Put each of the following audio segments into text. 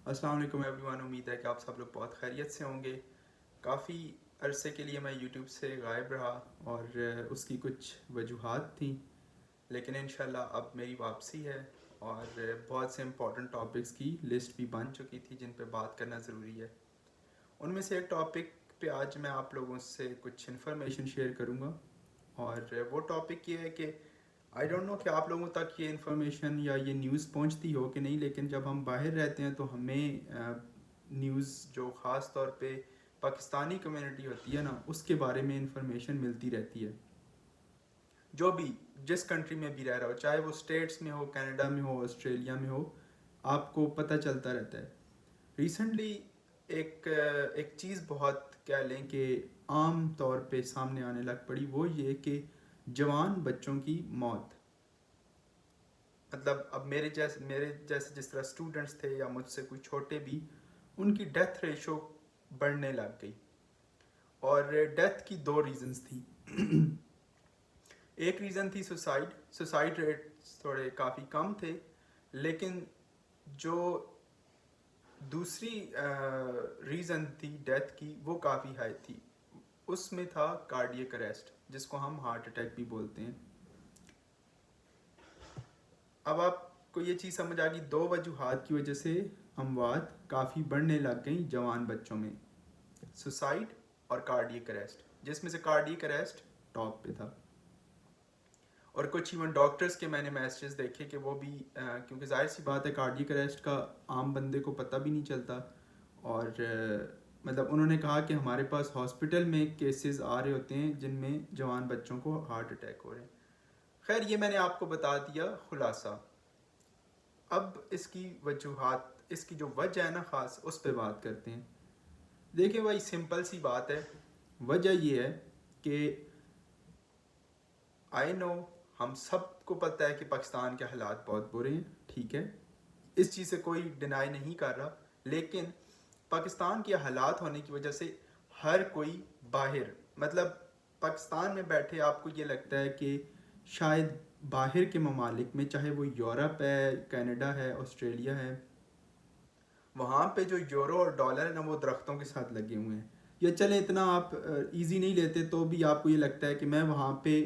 السلام علیکم every one, امید ہے کہ آپ سب لوگ بہت خیریت سے ہوں گے۔ کافی عرصے کے لیے میں یوٹیوب سے غائب رہا اور اس کی کچھ وجوہات تھیں، لیکن انشاءاللہ اب میری واپسی ہے اور بہت سے امپورٹنٹ ٹاپکس کی لسٹ بھی بن چکی تھی جن پہ بات کرنا ضروری ہے۔ ان میں سے ایک ٹاپک پہ آج میں آپ لوگوں سے کچھ انفارمیشن شیئر کروں گا، اور وہ ٹاپک یہ ہے کہ آئی ڈونٹ نو کہ آپ لوگوں تک یہ انفارمیشن یا یہ نیوز پہنچتی ہو کہ نہیں، لیکن جب ہم باہر رہتے ہیں تو ہمیں نیوز جو خاص طور پہ پاکستانی کمیونٹی ہوتی ہے نا، اس کے بارے میں انفارمیشن ملتی رہتی ہے۔ جو بھی جس کنٹری میں بھی رہ رہا ہو، چاہے وہ اسٹیٹس میں ہو، کینیڈا میں ہو، آسٹریلیا میں ہو، آپ کو پتہ چلتا رہتا ہے۔ ریسنٹلی ایک چیز بہت کہہ لیں کہ عام طور پہ سامنے آنے لگ پڑی، وہ یہ کہ جوان بچوں کی موت، مطلب اب میرے جیسے جس طرح اسٹوڈنٹس تھے یا مجھ سے کوئی چھوٹے بھی، ان کی ڈیتھ ریشو بڑھنے لگ گئی۔ اور ڈیتھ کی دو ریزنز تھی۔ ایک ریزن تھی سوسائڈ ریٹس تھوڑے کافی کم تھے، لیکن جو دوسری ریزن تھی ڈیتھ کی وہ کافی ہائی تھی۔ اس میں تھا کارڈیک اریسٹ، جس کو ہم ہارٹ اٹیک بھی بولتے ہیں۔ اب آپ کو یہ چیز سمجھ آ گئی، دو وجوہات کی وجہ سے اموات کافی بڑھنے لگ گئیں جوان بچوں میں، سوسائڈ اور کارڈیک اریسٹ، جس میں سے کارڈیک اریسٹ ٹاپ پہ تھا۔ اور کچھ ایون ڈاکٹرز کے میں نے میسیجز دیکھے کہ وہ بھی کیونکہ ظاہر سی بات ہے کارڈیک اریسٹ کا عام بندے کو پتہ بھی نہیں چلتا، اور مطلب انہوں نے کہا کہ ہمارے پاس ہاسپٹل میں کیسز آ رہے ہوتے ہیں جن میں جوان بچوں کو ہارٹ اٹیک ہو رہے ہیں۔ خیر یہ میں نے آپ کو بتا دیا خلاصہ۔ اب اس کی وجوہات، اس کی جو وجہ ہے نا خاص، اس پہ بات کرتے ہیں۔ دیکھیں بھائی، سمپل سی بات ہے، وجہ یہ ہے کہ آئی نو، ہم سب کو پتہ ہے کہ پاکستان کے حالات بہت برے ہیں، ٹھیک ہے، اس چیز سے کوئی ڈینائی نہیں کر رہا، لیکن پاکستان کے حالات ہونے کی وجہ سے ہر کوئی باہر، مطلب پاکستان میں بیٹھے آپ کو یہ لگتا ہے کہ شاید باہر کے ممالک میں، چاہے وہ یورپ ہے، کینیڈا ہے، آسٹریلیا ہے، وہاں پہ جو یورو اور ڈالر ہے نا، وہ درختوں کے ساتھ لگے ہوئے ہیں۔ یا چلیں اتنا آپ ایزی نہیں لیتے تو بھی آپ کو یہ لگتا ہے کہ میں وہاں پہ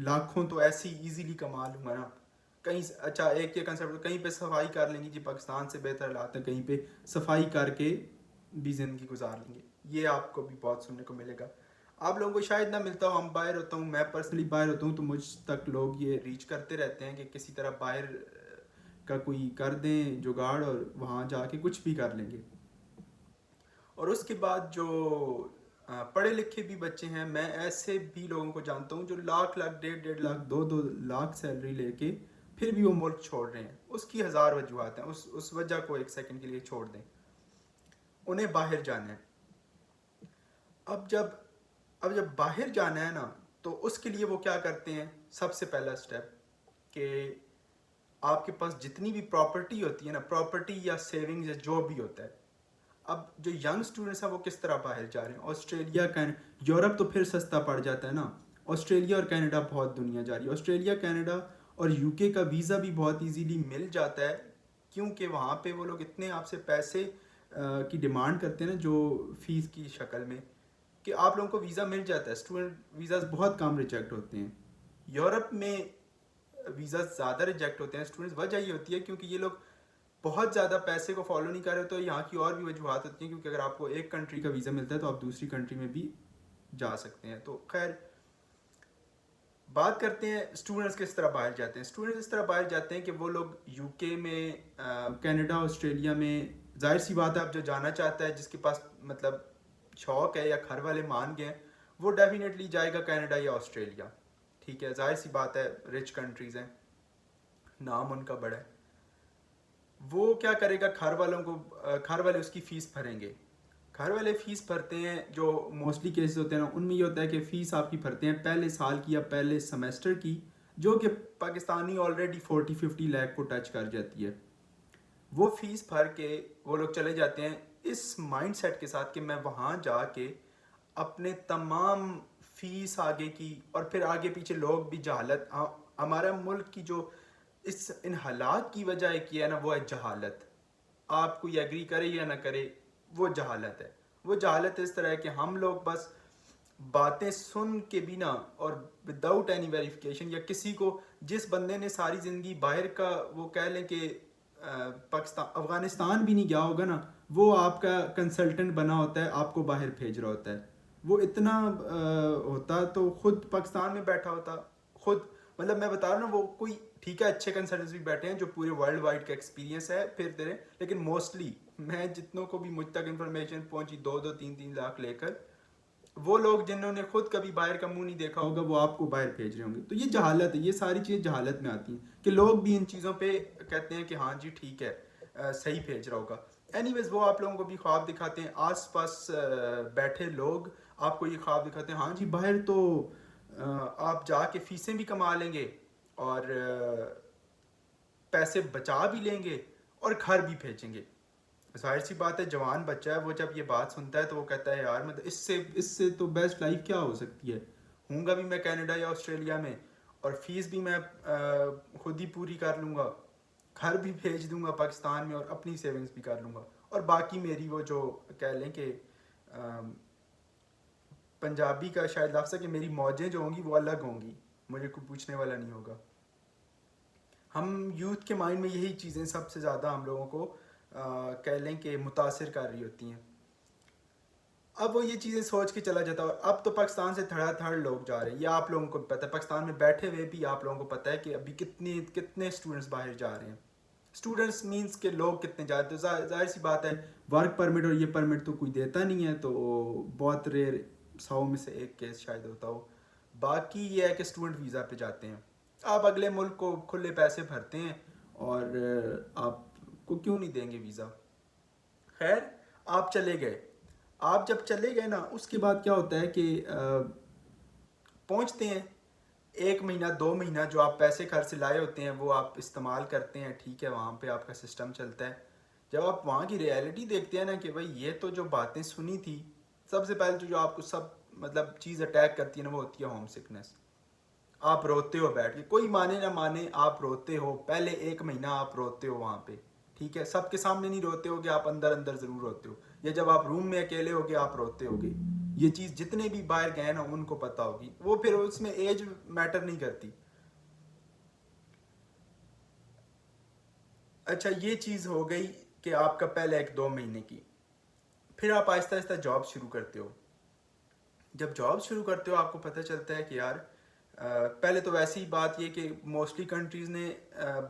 لاکھوں تو ایسی ایزیلی کما لوں گا نا۔ کہیں اچھا ایک یہ کنسیپٹ، کہیں پہ صفائی کر لیں گے جی، پاکستان سے بہتر حالات ہے، کہیں پہ صفائی کر کے بھی زندگی گزار لیں گے۔ یہ آپ کو بھی بہت سننے کو ملے گا، آپ لوگوں کو شاید نہ ملتا ہو، ہم باہر ہوتا ہوں، میں پرسنلی باہر ہوتا ہوں تو مجھ تک لوگ یہ ریچ کرتے رہتے ہیں کہ کسی طرح باہر کا کوئی کر دیں جگاڑ اور وہاں جا کے کچھ بھی کر لیں گے۔ اور اس کے بعد جو پڑھے لکھے بھی بچے ہیں، میں ایسے بھی لوگوں کو جانتا ہوں جو لاکھ ڈیڑھ لاکھ دو لاکھ سیلری لے کے پھر بھی وہ ملک چھوڑ رہے ہیں۔ اس کی ہزار وجوہات ہیں، اس وجہ کو ایک سیکنڈ کے لیے چھوڑ دیں، انہیں باہر جانا ہے۔ اب جب باہر جانا ہے نا، تو اس کے لیے وہ کیا کرتے ہیں، سب سے پہلا سٹیپ کہ آپ کے پاس جتنی بھی پراپرٹی ہوتی ہے نا، پراپرٹی یا سیونگز یا جو بھی ہوتا ہے، اب جو ینگ سٹوڈنٹس ہیں وہ کس طرح باہر جا رہے ہیں، آسٹریلیا یورپ تو پھر سستا پڑ جاتا ہے نا، آسٹریلیا اور کینیڈا بہت دنیا جا رہی ہے۔ آسٹریلیا، کینیڈا اور یو کے کا ویزا بھی بہت ایزیلی مل جاتا ہے، کیونکہ وہاں پہ وہ لوگ اتنے آپ سے پیسے کی ڈیمانڈ کرتے ہیں نا، جو فیس کی شکل میں، کہ آپ لوگوں کو ویزا مل جاتا ہے۔ اسٹوڈنٹ ویزاز بہت کم ریجیکٹ ہوتے ہیں، یورپ میں ویزا زیادہ ریجیکٹ ہوتے ہیں اسٹوڈنٹس۔ وجہ یہ ہوتی ہے کیونکہ یہ لوگ بہت زیادہ پیسے کو فالو نہیں کر رہے، تو یہاں کی اور بھی وجوہات ہوتی ہیں، کیونکہ اگر آپ کو ایک کنٹری کا ویزا ملتا ہے تو آپ دوسری کنٹری میں بھی جا سکتے ہیں۔ تو خیر بات کرتے ہیں اسٹوڈنٹس کس طرح باہر جاتے ہیں۔ اسٹوڈنٹس اس طرح باہر جاتے ہیں کہ وہ لوگ یو کے میں، کینیڈا، آسٹریلیا میں، ظاہر سی بات ہے اب جو جانا چاہتا ہے، جس کے پاس مطلب شوق ہے یا گھر والے مان گئے، وہ ڈیفینیٹلی جائے گا کینیڈا یا آسٹریلیا، ٹھیک ہے، ظاہر سی بات ہے، رچ کنٹریز ہیں، نام ان کا بڑا ہے۔ وہ کیا کرے گا، گھر والے اس کی فیس بھریں گے۔ گھر والے فیس بھرتے ہیں، جو موسٹلی کیسز ہوتے ہیں نا، ان میں یہ ہوتا ہے کہ فیس آپ کی بھرتے ہیں پہلے سال کی یا پہلے سمیسٹر کی، جو کہ پاکستانی آلریڈی 40-50 لاکھ کو ٹچ کر جاتی ہے۔ وہ فیس بھر کے وہ لوگ چلے جاتے ہیں اس مائنڈ سیٹ کے ساتھ کہ میں وہاں جا کے اپنے تمام فیس آگے کی، اور پھر آگے پیچھے لوگ بھی جہالت، ہمارا ملک کی جو ان حالات کی وجہ ایک یہ ہے نا، وہ ہے جہالت۔ آپ کوئی ایگری کرے یا نہ کرے وہ جہالت ہے. وہ جہالت اس طرح ہے کہ ہم لوگ بس باتیں سن کے بھی نا اور وداؤٹ اینی ویریفیکیشن, یا کسی کو جس بندے نے ساری زندگی باہر کا وہ کہہ لیں کہ پاکستان افغانستان بھی نہیں گیا ہوگا نا, وہ آپ کا کنسلٹنٹ بنا ہوتا ہے, آپ کو باہر بھیج رہا ہوتا ہے. وہ اتنا ہوتا تو خود پاکستان میں بیٹھا ہوتا خود, مطلب میں بتا رہا ہوں نا, وہ کوئی ٹھیک ہے اچھے کنسلٹنٹس بھی بیٹھے ہیں جو پورے ورلڈ وائڈ کا ایکسپیرینس ہے پھرتے رہے, لیکن موسٹلی میں جتنوں کو بھی مجھ تک انفارمیشن پہنچی 2-3 لاکھ لے کر, وہ لوگ جنہوں نے خود کبھی باہر کا منہ نہیں دیکھا ہوگا وہ آپ کو باہر بھیج رہے ہوں گے. تو یہ جہالت ہے, یہ ساری چیزیں جہالت میں آتی ہیں کہ لوگ بھی ان چیزوں پہ کہتے ہیں کہ ہاں جی ٹھیک ہے صحیح بھیج رہا ہوگا. اینی ویز وہ آپ لوگوں کو بھی خواب دکھاتے ہیں, آس پاس بیٹھے لوگ آپ کو یہ خواب دکھاتے ہیں ہاں جی باہر تو آپ جا کے فیسیں بھی کما لیں گے اور پیسے بچا بھی لیں گے اور گھر بھی بھیجیں گے. ظاہر سی بات ہے جوان بچہ ہے وہ جب یہ بات سنتا ہے تو وہ کہتا ہے یار مطلب اس سے تو بیسٹ لائف کیا ہو سکتی ہے, ہوں گا بھی میں کینیڈا یا آسٹریلیا میں اور فیس بھی میں خود ہی پوری کر لوں گا, گھر بھی بھیج دوں گا پاکستان میں اور اپنی سیونگز بھی کر لوں گا, اور باقی میری وہ جو کہہ لیں کہ پنجابی کا شاید لفظ ہے کہ میری موجیں جو ہوں گی وہ الگ ہوں گی, مجھے کوئی پوچھنے والا نہیں ہوگا. ہم یوتھ کے مائنڈ میں یہی چیزیں سب سے زیادہ ہم لوگوں کو کہہ لیں کہ متاثر کر رہی ہوتی ہیں. اب وہ یہ چیزیں سوچ کے چلا جاتا ہے, اور اب تو پاکستان سے تھڑا تھڑ لوگ جا رہے ہیں, یہ آپ لوگوں کو پتہ ہے, پاکستان میں بیٹھے ہوئے بھی آپ لوگوں کو پتہ ہے کہ ابھی کتنے اسٹوڈنٹس باہر جا رہے ہیں. اسٹوڈنٹس مینس کہ لوگ کتنے جاتے ہیں, تو ظاہر سی بات ہے ورک پرمٹ اور یہ پرمٹ تو کوئی دیتا نہیں ہے, تو بہت ریئر 100 میں سے 1 کیس شاید ہوتا ہو. باقی یہ ہے کہ اسٹوڈنٹ ویزا پہ جاتے ہیں, آپ اگلے ملک کو کھلے پیسے بھرتے ہیں اور آپ کو کیوں نہیں دیں گے ویزا. خیر آپ چلے گئے, آپ جب چلے گئے نا اس کے بعد کیا ہوتا ہے کہ پہنچتے ہیں 1 مہینہ 2 مہینہ جو آپ پیسے گھر سے لائے ہوتے ہیں وہ آپ استعمال کرتے ہیں, ٹھیک ہے وہاں پہ آپ کا سسٹم چلتا ہے. جب آپ وہاں کی ریئلٹی دیکھتے ہیں نا کہ بھائی یہ تو جو باتیں سنی تھی, سب سے پہلے تو جو آپ کو سب مطلب چیز اٹیک کرتی ہے نا وہ ہوتی ہے ہوم سکنس. آپ روتے ہو بیٹھ کے, کوئی مانے نہ مانے آپ روتے ہو, پہلے 1 مہینہ آپ روتے ہو وہاں پہ, ٹھیک ہے سب کے سامنے نہیں روتے ہو گے, آپ اندر اندر ضرور روتے ہو, یا جب آپ روم میں اکیلے ہوگے آپ روتے ہوگے. یہ چیز جتنے بھی باہر گئے نا ان کو پتہ ہوگی, وہ پھر اس میں ایج میٹر نہیں کرتی. اچھا یہ چیز ہو گئی کہ آپ کا پہلے 1-2 مہینے کی. پھر آپ آہستہ آہستہ جاب شروع کرتے ہو. جب جاب شروع کرتے ہو آپ کو پتہ چلتا ہے کہ یار پہلے تو ویسی ہی بات یہ کہ موسٹلی کنٹریز نے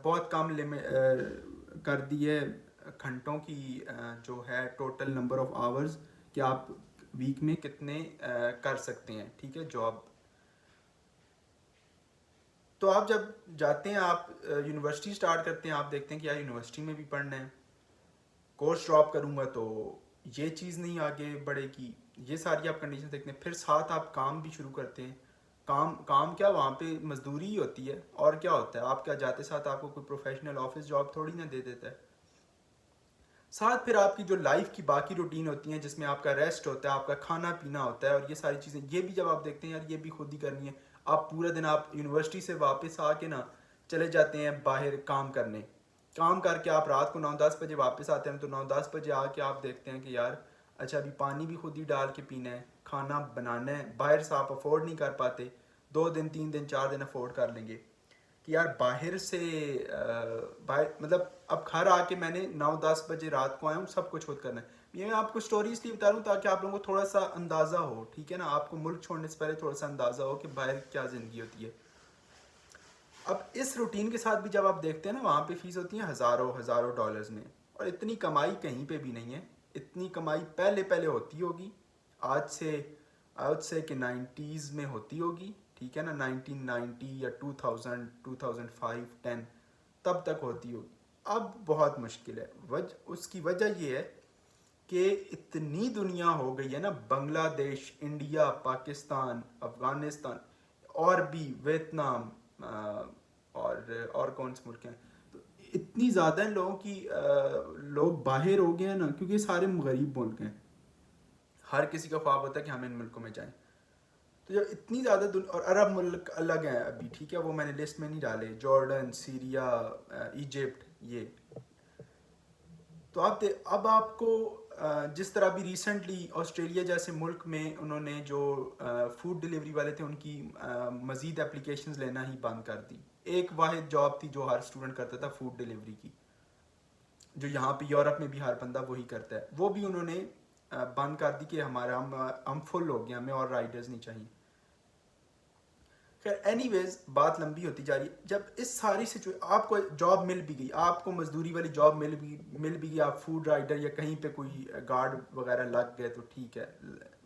بہت کم کر دی ہے گھنٹوں کی جو ہے ٹوٹل نمبر آف آورز کہ آپ ویک میں کتنے کر سکتے ہیں, ٹھیک ہے جاب. تو آپ جب جاتے ہیں آپ یونیورسٹی سٹارٹ کرتے ہیں, آپ دیکھتے ہیں کہ یار یونیورسٹی میں بھی پڑھنا ہے, کورس ڈراپ کروں گا تو یہ چیز نہیں آگے بڑھے گی, یہ ساری آپ کنڈیشن دیکھتے ہیں. پھر ساتھ آپ کام بھی شروع کرتے ہیں, کام کیا وہاں پہ مزدوری ہی ہوتی ہے اور کیا ہوتا ہے, آپ کیا جاتے ساتھ آپ کو کوئی پروفیشنل آفس جاب تھوڑی نہ دے دیتا ہے. ساتھ پھر آپ کی جو لائف کی باقی روٹین ہوتی ہیں جس میں آپ کا ریسٹ ہوتا ہے, آپ کا کھانا پینا ہوتا ہے, اور یہ ساری چیزیں یہ بھی جب آپ دیکھتے ہیں یار یہ بھی خود ہی کرنی ہے. آپ پورا دن آپ یونیورسٹی سے واپس آ کے نا چلے جاتے ہیں باہر کام کرنے, کام کر کے آپ رات کو 9-10 بجے واپس آتے ہیں, تو 9-10 بجے آ کے آپ دیکھتے ہیں کہ یار اچھا ابھی پانی بھی خود ہی ڈال کے پینا ہے, کھانا بنانا ہے, باہر سے آپ افورڈ نہیں کر پاتے, 2 دن 3 دن 4 دن افورڈ کر لیں گے کہ یار باہر سے باہر مطلب اب گھر آ کے میں نے 9-10 بجے رات کو آیا ہوں, سب کچھ خود کرنا ہے. یہ میں آپ کو اسٹوری اس لیے بتا رہا ہوں تاکہ آپ لوگوں کو تھوڑا سا اندازہ ہو, ٹھیک ہے نا, آپ کو ملک چھوڑنے سے پہلے تھوڑا سا اندازہ ہو کہ باہر کیا زندگی ہوتی ہے. اب اس روٹین کے ساتھ بھی جب آپ دیکھتے ہیں نا وہاں پہ فیس ہوتی ہیں ہزاروں ڈالرز میں, اور اتنی کمائی کہیں پہ بھی نہیں ہے. اتنی کمائی پہلے ہوتی ہوگی آج سے کہ 90s میں ہوتی ہوگی, ٹھیک ہے نا, 1990 یا 2000 2005 10 تب تک ہوتی ہوگی. اب بہت مشکل ہے. اس کی وجہ یہ ہے کہ اتنی دنیا ہو گئی ہے نا, بنگلہ دیش, انڈیا, پاکستان, افغانستان اور بھی ویتنام اور کون سے ملک ہیں, تو اتنی زیادہ لوگوں کی لوگ باہر ہو گئے ہیں نا, کیونکہ سارے غریب ملک ہیں, ہر کسی کا خواب ہوتا ہے کہ ہم ان ملکوں میں جائیں. تو جب اتنی زیادہ اور عرب ملک الگ ہیں ابھی, ٹھیک ہے, وہ میں نے لسٹ میں نہیں ڈالے, جارڈن, سیریا, ایجپٹ, یہ تو اب آپ کو جس طرح بھی ریسنٹلی آسٹریلیا جیسے ملک میں انہوں نے جو فوڈ ڈلیوری والے تھے ان کی مزید اپلیکیشنز لینا ہی بند کر دی. ایک واحد جاب تھی جو ہر اسٹوڈنٹ کرتا تھا فوڈ ڈلیوری کی, جو یہاں پہ یورپ میں بھی ہر بندہ وہی کرتا ہے, وہ بھی انہوں نے بند کر دی کہ ہم فل ہو گئے, ہمیں اور رائڈرز نہیں چاہیے. خیر اینی ویز بات لمبی ہوتی جا رہی ہے. جب اس ساری آپ کو جاب مل بھی گئی, آپ کو مزدوری والی جاب مل بھی گئی, آپ فوڈ رائڈر یا کہیں پہ کوئی گارڈ وغیرہ لگ گئے تو ٹھیک ہے,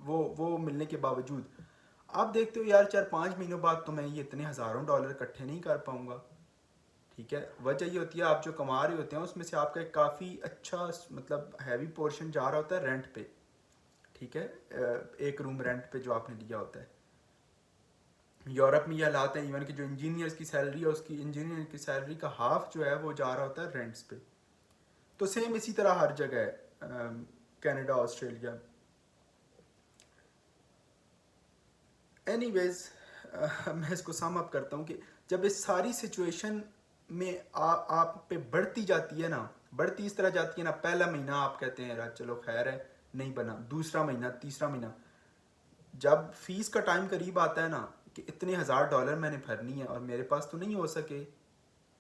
وہ ملنے کے باوجود آپ دیکھتے ہو یار 4-5 مہینوں بعد تو میں یہ اتنے ہزاروں ڈالر اکٹھے نہیں کر پاؤں گا. ٹھیک ہے, وجہ یہ ہوتی ہے آپ جو کما رہے ہوتے ہیں اس میں سے آپ کا ایک کافی اچھا مطلب ہیوی پورشن جا رہا ہوتا ہے رینٹ پہ. ٹھیک ہے, ایک روم رینٹ پہ جو آپ نے لیا ہوتا ہے. یورپ میں یہ حالات ہیں ایون کہ جو انجینئرس کی سیلری ہے اس کی انجینئر کی سیلری کا ہاف جو ہے وہ جا رہا ہوتا ہے رینٹس پہ. تو سیم اسی طرح ہر جگہ ہے, کینیڈا, آسٹریلیا. اینی ویز میں اس کو سم اپ کرتا ہوں کہ جب اس ساری سچویشن میں آپ پہ بڑھتی جاتی ہے نا, بڑھتی اس طرح جاتی ہے نا, پہلا مہینہ آپ کہتے ہیں یار چلو خیر ہے نہیں بنا, دوسرا مہینہ, تیسرا مہینہ, جب فیس کا ٹائم قریب آتا ہے نا کہ اتنے $1000 میں نے بھرنی ہے اور میرے پاس تو نہیں ہو سکے.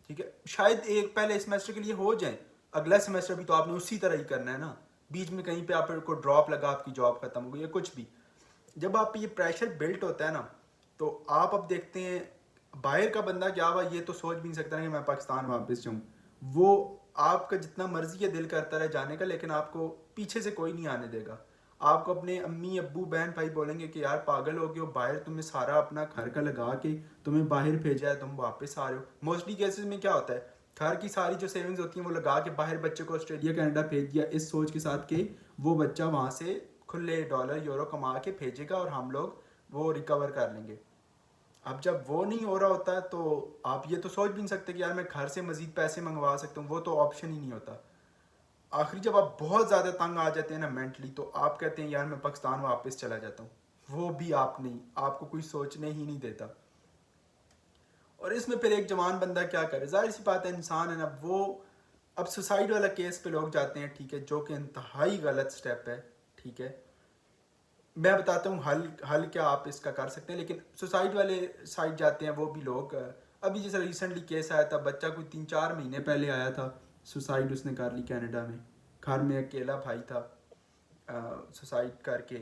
ٹھیک ہے, شاید ایک پہلے سیمسٹر کے لیے ہو جائیں, اگلا سیمسٹر بھی تو آپ نے اسی طرح ہی کرنا ہے نا, بیچ میں کہیں پہ آپ کو ڈراپ لگا, آپ کی جاب ختم ہو گئی یا کچھ بھی. جب آپ پہ یہ پریشر بلٹ ہوتا ہے نا تو آپ اب دیکھتے ہیں باہر کا بندہ کیا ہوا یہ تو سوچ بھی نہیں سکتا کہ میں پاکستان واپس جاؤں. وہ آپ کا جتنا مرضی ہے دل کرتا رہے جانے کا, لیکن آپ کو پیچھے سے کوئی نہیں آنے دے گا. آپ کو اپنے امی ابو بہن بھائی بولیں گے کہ یار پاگل ہو گئے ہو, باہر تمہیں سارا اپنا گھر کا لگا کے تمہیں باہر بھیجا ہے, تم واپس آ رہے ہو. موسٹلی کیسز میں کیا ہوتا ہے, گھر کی ساری جو سیونگز ہوتی ہیں وہ لگا کے باہر بچے کو آسٹریلیا کینیڈا بھیج دیا اس سوچ کے ساتھ کہ وہ بچہ وہاں سے کھلے ڈالر یورو کما کے بھیجے گا اور ہم لوگ وہ ریکور کر لیں گے. اب جب وہ نہیں ہو رہا ہوتا ہے تو آپ یہ تو سوچ بھی نہیں سکتے کہ یار میں گھر سے مزید پیسے منگوا سکتا ہوں, وہ تو آپشن ہی نہیں ہوتا. آخری جب آپ بہت زیادہ تنگ آ جاتے ہیں نا مینٹلی, تو آپ کہتے ہیں یار میں پاکستان واپس چلا جاتا ہوں. وہ بھی آپ نہیں, آپ کو کوئی سوچنے ہی نہیں دیتا. اور اس میں پھر ایک جوان بندہ کیا کرے, ظاہر سی بات ہے انسان ہے نا, وہ اب سوسائڈ والا کیس پہ لوگ جاتے ہیں. ٹھیک ہے, جو کہ انتہائی غلط سٹیپ ہے. ٹھیک ہے, میں بتاتا ہوں حل کیا آپ اس کا کر سکتے ہیں, لیکن سوسائڈ والے سائڈ جاتے ہیں وہ بھی لوگ. ابھی جیسے ریسنٹلی کیس آیا تھا, بچہ کوئی 3-4 مہینے پہلے آیا تھا, سوسائڈ اس نے کر لی کینیڈا میں. گھر میں اکیلا بھائی تھا, سوسائڈ کر کے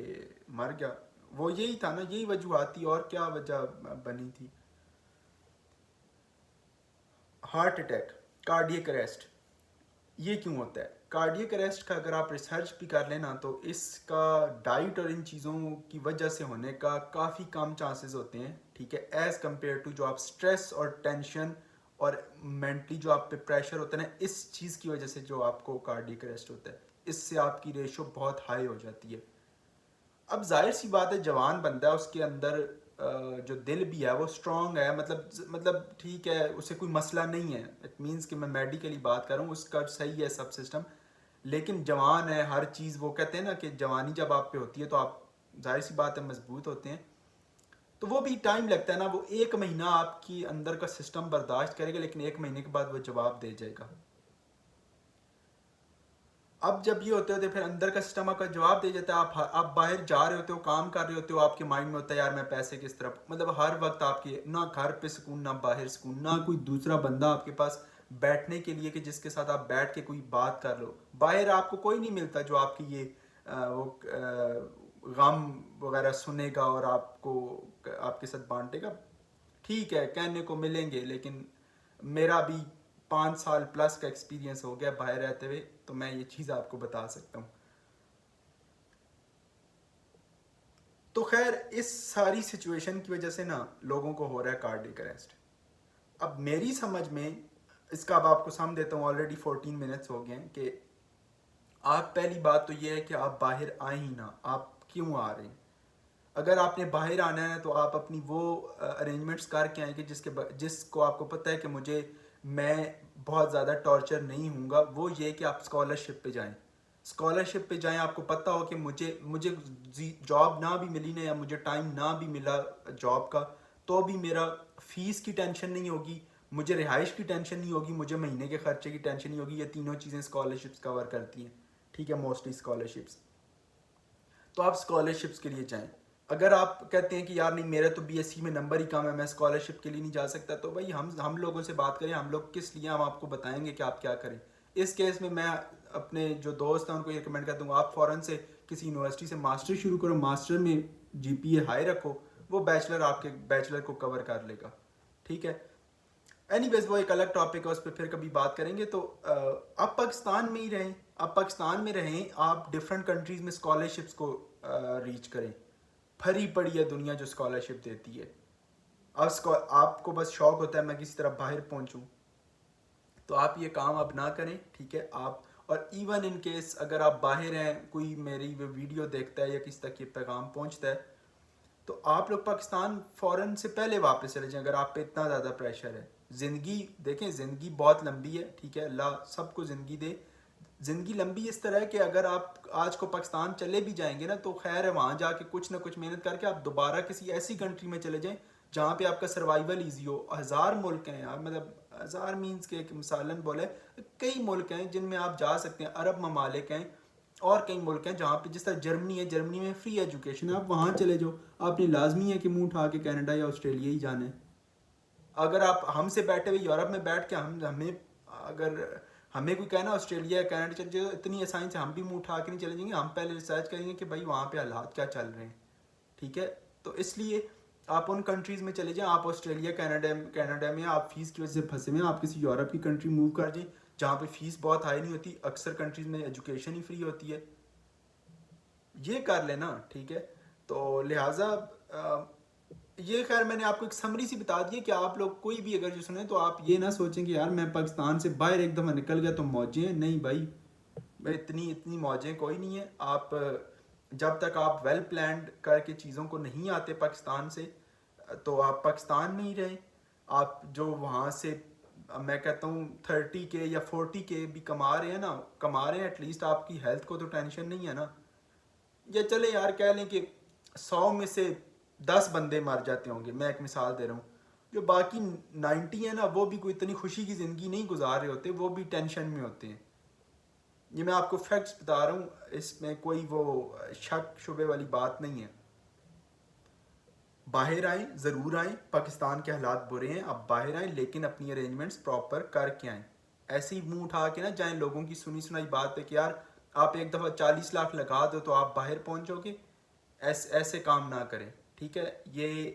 مر گیا. وہ یہی تھا نا, یہی وجوہات تھی, اور کیا وجہ بنی تھی. ہارٹ اٹیک, کارڈیک اریسٹ, یہ کیوں ہوتا ہے؟ کارڈیک اریسٹ کا اگر آپ ریسرچ بھی کر لینا تو اس کا ڈائٹ اور ان چیزوں کی وجہ سے ہونے کا کافی کم چانسز ہوتے ہیں. ٹھیک ہے, ایز کمپیئر ٹو جو آپ اسٹریس اور ٹینشن اور مینٹلی جو آپ پہ پریشر ہوتا ہے نا, اس چیز کی وجہ سے جو آپ کو کارڈیک اریسٹ ہوتا ہے, اس سے آپ کی ریشو بہت ہائی ہو جاتی ہے. اب ظاہر سی بات ہے جوان بندہ ہے, اس کے اندر جو دل بھی ہے وہ اسٹرانگ ہے, مطلب ٹھیک ہے, اسے کوئی مسئلہ نہیں ہے. اٹ مینس کہ میں میڈیکلی بات کروں, اس کا صحیح ہے سب سسٹم, لیکن جوان ہے, ہر چیز وہ کہتے ہیں نا کہ جوانی جب آپ پہ ہوتی ہے تو آپ ظاہر سی بات ہے مضبوط ہوتے ہیں. تو وہ بھی ٹائم لگتا ہے نا, وہ 1 مہینہ آپ کی اندر کا سسٹم برداشت کرے گا, لیکن 1 مہینے کے بعد وہ جواب دے جائے گا. اب جب یہ ہوتے ہوتے پھر اندر کا سسٹم آپ کا جواب دے جاتا ہے, آپ باہر جا رہے ہوتے ہو, کام کر رہے ہوتے ہو, آپ کے مائنڈ میں ہوتا ہے یار میں پیسے کس طرف, مطلب ہر وقت آپ کے نہ گھر پہ سکون نہ باہر سکون, نہ کوئی دوسرا بندہ آپ کے پاس بیٹھنے کے لیے کہ جس کے ساتھ آپ بیٹھ کے کوئی بات کر لو. باہر آپ کو کوئی نہیں ملتا جو آپ کی یہ وہ غم وغیرہ سنے گا اور آپ کو آپ کے ساتھ بانٹے گا. ٹھیک ہے, کہنے کو ملیں گے, لیکن میرا بھی 5 سال پلس کا ایکسپیرینس ہو گیا باہر رہتے ہوئے, تو میں یہ چیز آپ کو بتا سکتا ہوں. تو خیر اس ساری سچویشن کی وجہ سے نا لوگوں کو ہو رہا ہے کارڈیک اریسٹ. اب میری سمجھ میں اس کا اب آپ کو سم دیتا ہوں, آلریڈی 14 منٹس ہو گئے ہیں, کہ آپ پہلی بات تو یہ ہے کہ آپ باہر آئیں ہی نہ. آپ کیوں آ رہے ہیں؟ اگر آپ نے باہر آنا ہے تو آپ اپنی وہ ارینجمنٹس کر کے آئیں کہ جس کو آپ کو پتہ ہے کہ میں بہت زیادہ ٹارچر نہیں ہوں گا. وہ یہ کہ آپ اسکالرشپ پہ جائیں. اسکالرشپ پہ جائیں, آپ کو پتہ ہو کہ مجھے جاب نہ بھی ملی نا, یا مجھے ٹائم نہ بھی ملا جاب کا, تو بھی میرا فیس کی ٹینشن نہیں ہوگی, مجھے رہائش کی ٹینشن نہیں ہوگی, مجھے مہینے کے خرچے کی ٹینشن نہیں ہوگی. یہ تینوں چیزیں اسکالرشپس کور کرتی ہیں, ٹھیک ہے, موسٹلی اسکالرشپس. تو آپ اسکالرشپس کے لیے جائیں. اگر آپ کہتے ہیں کہ یار نہیں میرا تو بی ایس سی میں نمبر ہی کم ہے, میں اسکالرشپ کے لیے نہیں جا سکتا, تو بھائی ہم لوگوں سے بات کریں, ہم لوگ کس لیے, ہم آپ کو بتائیں گے کہ آپ کیا کریں. اس کیس میں اپنے جو دوست ہیں ان کو یہ ریکمینڈ کر دوں گا, آپ فوراً سے کسی یونیورسٹی سے ماسٹر شروع کرو, ماسٹر میں جی پی اے ہائی رکھو, وہ بیچلر آپ کے بیچلر کو کور کر لے گا, ٹھیک ہے. اینی ویز وہ ایک الگ ٹاپک ہے, اس پہ پھر کبھی بات کریں گے. تو آپ پاکستان میں ہی رہیں, آپ پاکستان میں رہیں, آپ ڈفرینٹ کنٹریز میں اسکالرشپس کو ریچ کریں. بھری پڑی ہے دنیا جو اسکالرشپ دیتی ہے. اب آپ کو بس شوق ہوتا ہے میں کسی طرح باہر پہنچوں, تو آپ یہ کام اب نہ کریں, ٹھیک ہے. آپ اور ایون ان کیس اگر آپ باہر ہیں, کوئی میری ویڈیو دیکھتا ہے یا کسی تک یہ پیغام پہنچتا ہے, تو آپ لوگ پاکستان فوراً سے پہلے واپس چلے جائیں اگر آپ پہ اتنا زیادہ پریشر ہے. زندگی دیکھیں, زندگی بہت لمبی ہے, ٹھیک ہے, اللہ سب کو زندگی دے. زندگی لمبی اس طرح ہے کہ اگر آپ آج کو پاکستان چلے بھی جائیں گے نا, تو خیر ہے وہاں جا کے کچھ نہ کچھ محنت کر کے آپ دوبارہ کسی ایسی کنٹری میں چلے جائیں جہاں پہ آپ کا سروائیول ایزی ہو. ہزار ملک ہیں یار, مطلب ہزار مینس کے ایک مثالن بولے, کئی ملک ہیں جن میں آپ جا سکتے ہیں. عرب ممالک ہیں اور کئی ملک ہیں جہاں پہ, جس طرح جرمنی ہے, جرمنی میں فری ایجوکیشن ہے, آپ وہاں چلے جاؤ. آپ نے لازمی ہے کہ منہ اٹھا کے کینیڈا یا آسٹریلیا ہی جانا ہے. اگر آپ ہم سے بیٹھے ہوئے یورپ میں بیٹھ کے اگر ہمیں کوئی کہنا آسٹریلیا یا کینیڈا چل جائے, تو اتنی آسانی سے ہم بھی منہ اٹھا کے نہیں چلے جائیں گے. ہم پہلے ریسرچ کریں گے کہ بھائی وہاں پہ حالات کیا چل رہے ہیں, ٹھیک ہے. تو اس لیے آپ ان کنٹریز میں چلے جائیں. آپ آسٹریلیا کینیڈا میں آپ فیس کی وجہ سے پھنسے ہوئے ہیں, آپ کسی یورپ کی کنٹری موو کر جائیں جہاں پہ فیس بہت ہائی نہیں ہوتی. اکثر کنٹریز میں ایجوکیشن ہی فری ہوتی ہے. یہ کر لینا, ٹھیک ہے. تو لہٰذا یہ خیر میں نے آپ کو ایک سمری سی بتا دی ہے کہ آپ لوگ کوئی بھی اگر جو سنیں تو آپ یہ نہ سوچیں کہ یار میں پاکستان سے باہر ایک دفعہ نکل گیا تو موجیں ہیں. نہیں بھائی, اتنی موجیں کوئی نہیں ہیں. آپ جب تک آپ ویل پلانڈ کر کے چیزوں کو نہیں آتے پاکستان سے, تو آپ پاکستان میں ہی رہیں. آپ جو وہاں سے میں کہتا ہوں 30 کے یا 40 کے بھی کما رہے ہیں ایٹ لیسٹ آپ کی ہیلتھ کو تو ٹینشن نہیں ہے نا. یا چلے یار کہہ لیں کہ 100 میں سے 10 بندے مر جاتے ہوں گے, میں ایک مثال دے رہا ہوں, جو باقی 90 ہیں نا, وہ بھی کوئی اتنی خوشی کی زندگی نہیں گزار رہے ہوتے, وہ بھی ٹینشن میں ہوتے ہیں. یہ میں آپ کو فیکٹس بتا رہا ہوں, اس میں کوئی وہ شک شبے والی بات نہیں ہے. باہر آئیں, ضرور آئیں. پاکستان کے حالات برے ہیں, آپ باہر آئیں, لیکن اپنی ارینجمنٹس پراپر کر کے آئیں. ایسے ہی منہ اٹھا کے نہ جائیں لوگوں کی سنی سنائی بات پہ کہ یار آپ ایک دفعہ 40 لاکھ لگا دو تو آپ باہر پہنچو گے. ایسے کام نہ کریں, ٹھیک ہے. یہ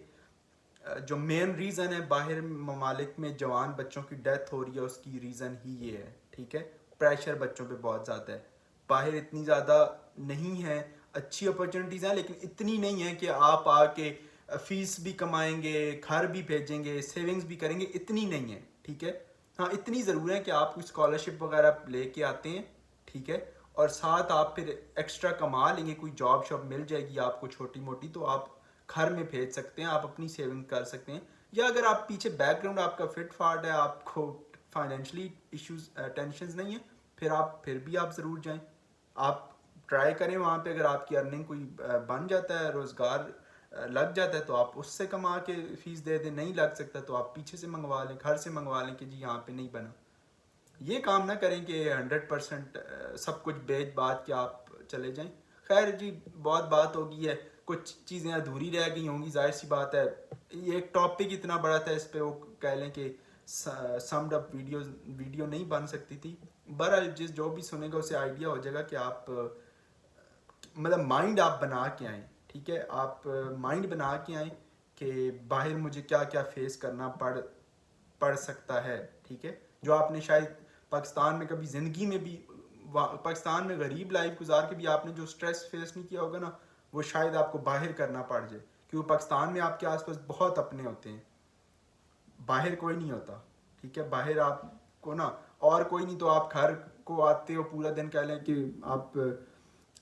جو مین ریزن ہے باہر ممالک میں جوان بچوں کی ڈیتھ ہو رہی ہے, اس کی ریزن ہی یہ ہے, ٹھیک ہے. پریشر بچوں پہ بہت زیادہ ہے. باہر اتنی زیادہ نہیں ہے, اچھی اپرچونیٹیز ہیں لیکن اتنی نہیں ہیں کہ آپ آ کے فیس بھی کمائیں گے, گھر بھی بھیجیں گے, سیونگز بھی کریں گے, اتنی نہیں ہے, ٹھیک ہے. ہاں اتنی ضرور ہے کہ آپ کو اسکالرشپ وغیرہ لے کے آتے ہیں, ٹھیک ہے, اور ساتھ آپ پھر ایکسٹرا کما لیں گے, کوئی جاب شاب مل جائے گی آپ کو چھوٹی موٹی, تو آپ گھر میں بھیج سکتے ہیں, آپ اپنی سیونگ کر سکتے ہیں. یا اگر آپ پیچھے بیک گراؤنڈ آپ کا فٹ فاٹ ہے, آپ کو فائنینشلی ایشوز ٹینشنز نہیں ہیں, پھر بھی آپ ضرور جائیں. آپ ٹرائی کریں وہاں پہ, اگر آپ کی ارننگ کوئی بن جاتا ہے, روزگار لگ جاتا ہے, تو آپ اس سے کما کے فیس دے دیں. نہیں لگ سکتا تو آپ پیچھے سے منگوا لیں, گھر سے منگوا لیں کہ جی یہاں پہ نہیں بنا. یہ کام نہ کریں کہ 100% سب کچھ بیچ بات کے آپ چلے جائیں. خیر جی, بہت بات ہو گئی ہے, کچھ چیزیں ادھوری رہ گئی ہوں گی, ظاہر سی بات ہے. یہ ایک ٹاپک اتنا بڑا تھا, اس پہ وہ کہہ لیں کہ سمڈ اپ ویڈیو نہیں بن سکتی تھی. بہرحال جو بھی سنے گا اسے آئیڈیا ہو جائے گا کہ آپ مطلب مائنڈ آپ بنا کے آئیں, ٹھیک ہے. آپ مائنڈ بنا کے آئیں کہ باہر مجھے کیا کیا فیس کرنا پڑ سکتا ہے, ٹھیک ہے. جو آپ نے شاید پاکستان میں کبھی زندگی میں بھی, پاکستان میں غریب لائف گزار کے بھی آپ نے جو سٹریس فیس نہیں کیا ہوگا نا, وہ شاید آپ کو باہر کرنا پڑ جائے, کیونکہ پاکستان میں آپ کے آس پاس بہت اپنے ہوتے ہیں, باہر کوئی نہیں ہوتا, ٹھیک ہے. باہر آپ کو نا اور کوئی نہیں, تو آپ گھر کو آتے ہو پورا دن, کہہ لیں کہ آپ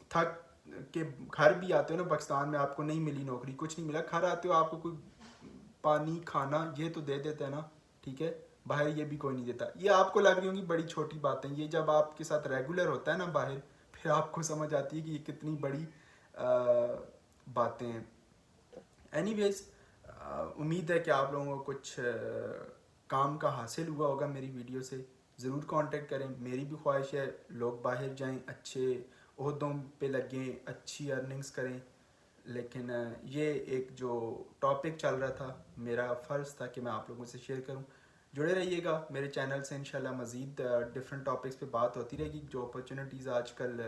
تھک کے گھر بھی آتے ہو نا, پاکستان میں آپ کو نہیں ملی نوکری, کچھ نہیں ملا, گھر آتے ہو آپ کو کوئی پانی کھانا یہ تو دے دیتا ہے نا, ٹھیک ہے. باہر یہ بھی کوئی نہیں دیتا. یہ آپ کو لگ رہی ہوں گی بڑی چھوٹی باتیں, یہ جب آپ کے ساتھ ریگولر ہوتا ہے نا باہر, پھر آپ کو سمجھ آتی ہے کہ یہ کتنی بڑی باتیں ہیں. اینی ویز امید ہے کہ آپ لوگوں کو کچھ کام کا حاصل ہوا ہوگا میری ویڈیو سے ضرور کانٹیکٹ کریں. میری بھی خواہش ہے لوگ باہر جائیں, اچھے عہدوں پہ لگیں, اچھی ارننگز کریں, لیکن یہ ایک جو ٹاپک چل رہا تھا میرا فرض تھا کہ میں آپ لوگوں سے شیئر کروں. جڑے رہیے گا میرے چینل سے, انشاءاللہ مزید ڈفرینٹ ٹاپکس پہ بات ہوتی رہے گی. جو اپرچونیٹیز آج کل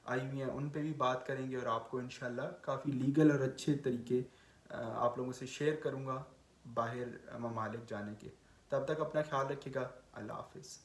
آئی ہوئی ہیں ان پہ بھی بات کریں گے, اور آپ کو انشاءاللہ کافی لیگل اور اچھے طریقے آپ لوگوں سے شیئر کروں گا باہر ممالک جانے کے. تب تک اپنا خیال رکھیے گا. اللہ حافظ.